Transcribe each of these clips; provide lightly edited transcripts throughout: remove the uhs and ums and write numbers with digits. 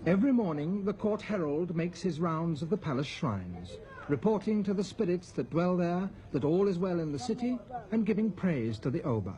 Every morning, the court herald makes his rounds of the palace shrines, reporting to the spirits that dwell there that all is well in the city and giving praise to the Oba.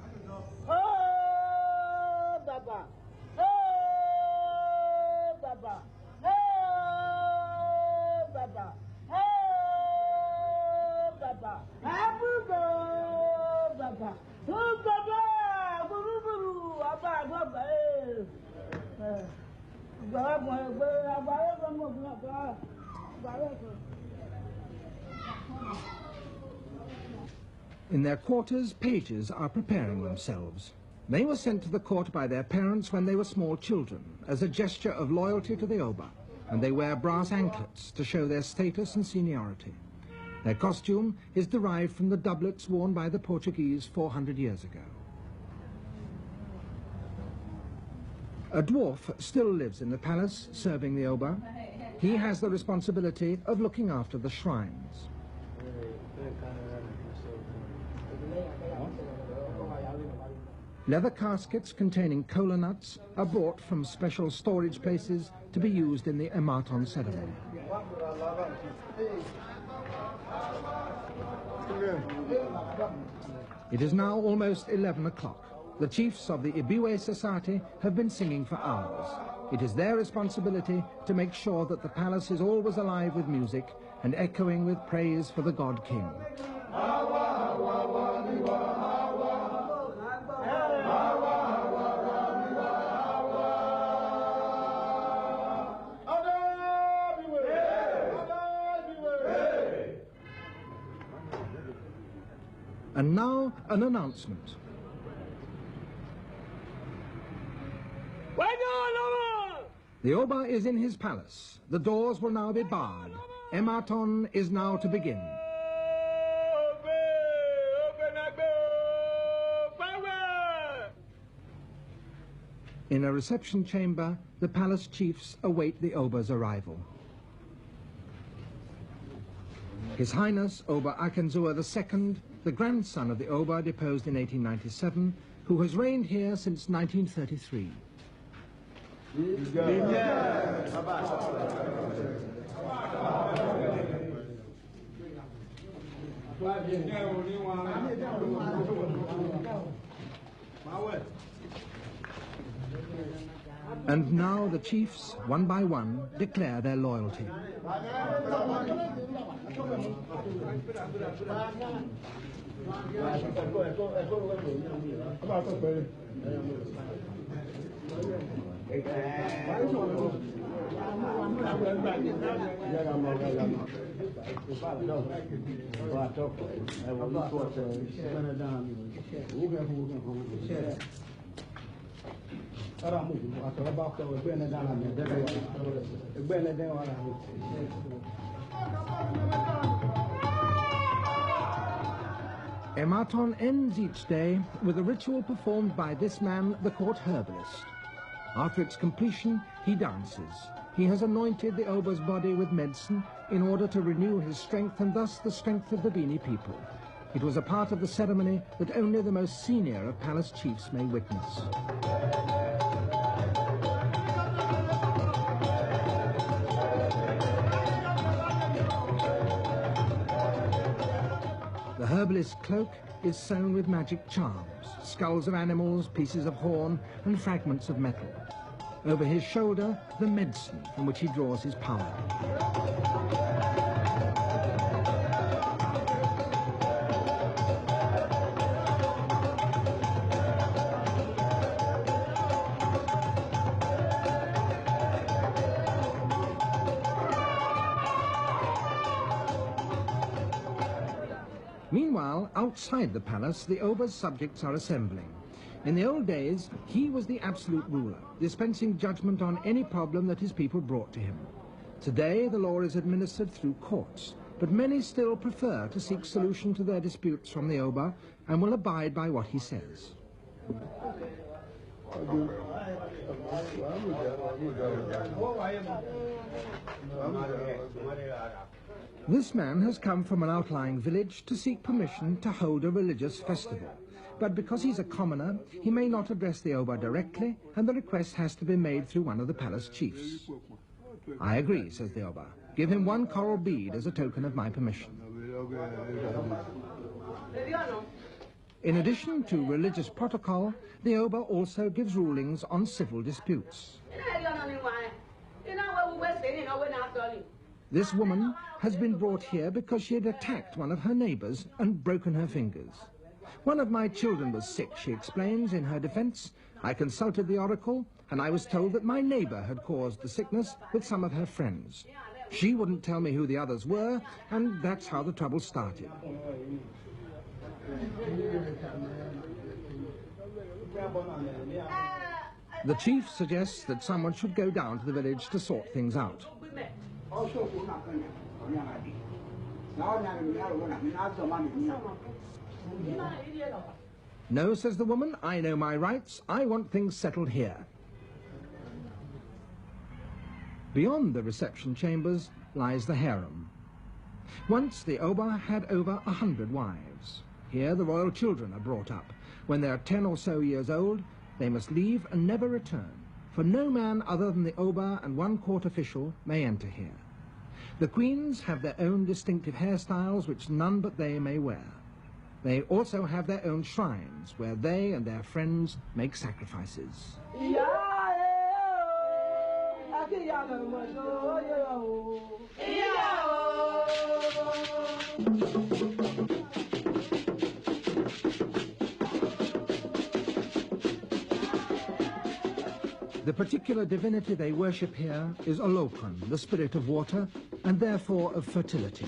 In their quarters, pages are preparing themselves. They were sent to the court by their parents when they were small children, as a gesture of loyalty to the Oba, and they wear brass anklets to show their status and seniority. Their costume is derived from the doublets worn by the Portuguese 400 years ago. A dwarf still lives in the palace, serving the Oba. He has the responsibility of looking after the shrines. Leather caskets containing kola nuts are brought from special storage places to be used in the Ematon ceremony. It is now almost 11 o'clock. The chiefs of the Ibiwe society have been singing for hours. It is their responsibility to make sure that the palace is always alive with music and echoing with praise for the God King. And now, an announcement. The Oba is in his palace. The doors will now be barred. Ematon is now to begin. In a reception chamber, the palace chiefs await the Oba's arrival. His Highness Oba Akenzua II, the grandson of the Oba deposed in 1897, who has reigned here since 1933. And now the chiefs, one by one, declare their loyalty. Ematon ends each day with a ritual performed by this man, the court herbalist. After its completion, he dances. He has anointed the Oba's body with medicine in order to renew his strength and thus the strength of the Bini people. It was a part of the ceremony that only the most senior of palace chiefs may witness. The herbalist's cloak is sewn with magic charms, skulls of animals, pieces of horn, and fragments of metal. Over his shoulder, the medicine from which he draws his power. Meanwhile, outside the palace, the Oba's subjects are assembling. In the old days, he was the absolute ruler, dispensing judgment on any problem that his people brought to him. Today, the law is administered through courts, but many still prefer to seek solution to their disputes from the Oba and will abide by what he says. This man has come from an outlying village to seek permission to hold a religious festival. but because he's a commoner, he may not address the Oba directly, and the request has to be made through one of the palace chiefs. I agree, says the Oba. Give him one coral bead as a token of my permission. In addition to religious protocol, the Oba also gives rulings on civil disputes. This woman has been brought here because she had attacked one of her neighbors and broken her fingers. One of my children was sick, she explains in her defense. I consulted the oracle, and I was told that my neighbor had caused the sickness with some of her friends. She wouldn't tell me who the others were, and that's how the trouble started. The chief suggests that someone should go down to the village to sort things out. No, says the woman, I know my rights. I want things settled here. Beyond the reception chambers lies the harem. Once the Oba had over 100 wives. Here the royal children are brought up. When they are 10 or so years old, they must leave and never return, for no man other than the Oba and one court official may enter here. The queens have their own distinctive hairstyles which none but they may wear. They also have their own shrines where they and their friends make sacrifices. The particular divinity they worship here is Olokun, the spirit of water, and therefore of fertility.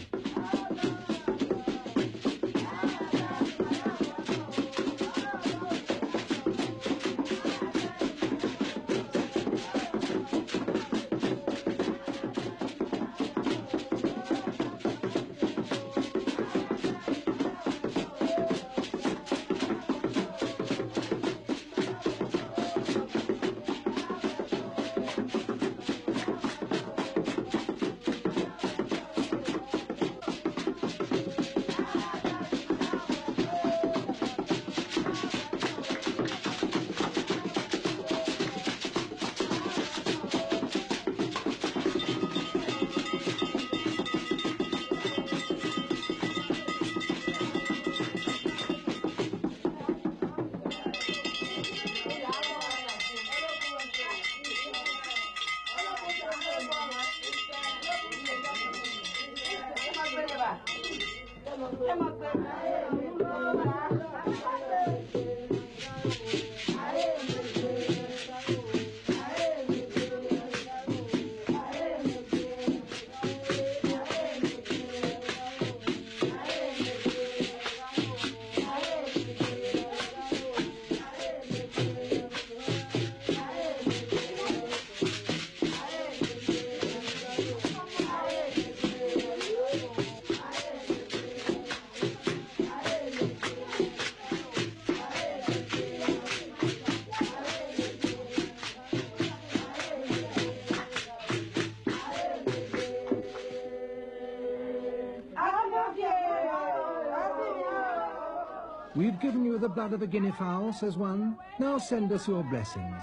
We've given you the blood of a guinea fowl, says one. Now send us your blessings.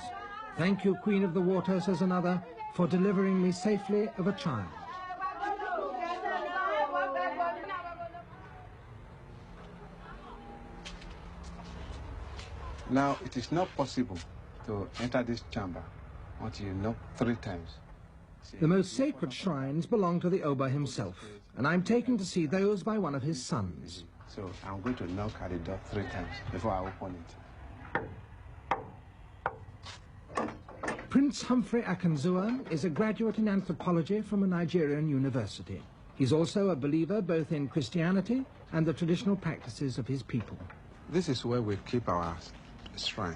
Thank you, Queen of the Water, says another, for delivering me safely of a child. Now, it is not possible to enter this chamber until you knock 3 times. The most sacred shrines belong to the Oba himself, and I'm taken to see those by one of his sons. So I'm going to knock at the door 3 times before I open it. Prince Humphrey Akenzua is a graduate in anthropology from a Nigerian university. He's also a believer both in Christianity and the traditional practices of his people. This is where we keep our shrine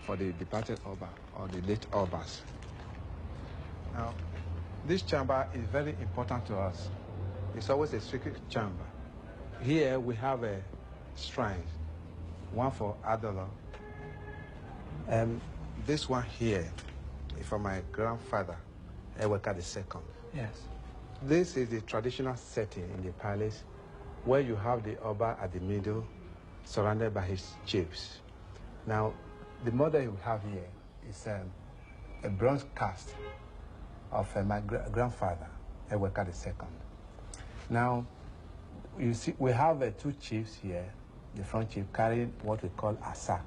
for the departed Oba or the late Obas. Now, this chamber is very important to us. It's always a secret chamber. Here we have a shrine, one for Adola. This one here is for my grandfather, Eweka II. Yes. This is the traditional setting in the palace where you have the Oba at the middle surrounded by his chiefs. Now, the model you have here is a bronze cast of my grandfather, Eweka II. Now, you see, we have two chiefs here, the front chief carrying what we call asa.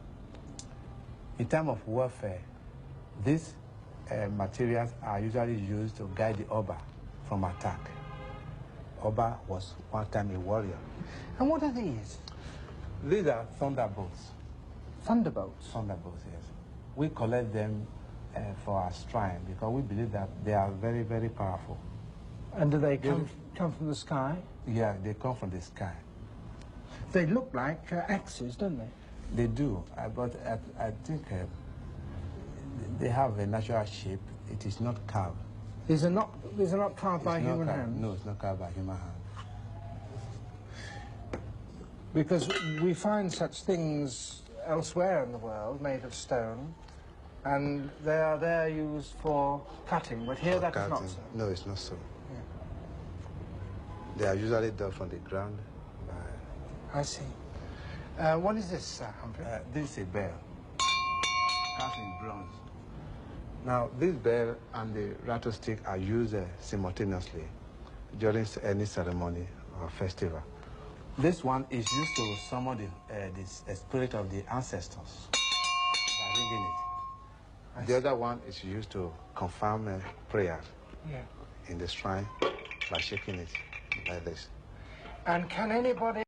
In terms of warfare, these materials are usually used to guide the Oba from attack. Oba was one time a warrior. And what are these? These are thunderbolts. Thunderbolts? Thunderbolts, yes. We collect them for our shrine because we believe that they are very, very powerful. And do they come from the sky? Yeah, they come from the sky. They look like axes, don't they? They do, but I think they have a natural shape. It is not carved. These are not carved by human hand? No, it's not carved by human hand. Because we find such things elsewhere in the world made of stone, and they are there used for cutting, but here that is not so. No, it's not so. Yeah. They are usually done from the ground. I see. What is this, Humphrey? This is a bell, cast in bronze. Now, this bell and the rattlestick are used simultaneously during any ceremony or festival. This one is used to summon the spirit of the ancestors by ringing it. The other one is used to confirm prayer in the shrine by shaking it like this. And can anybody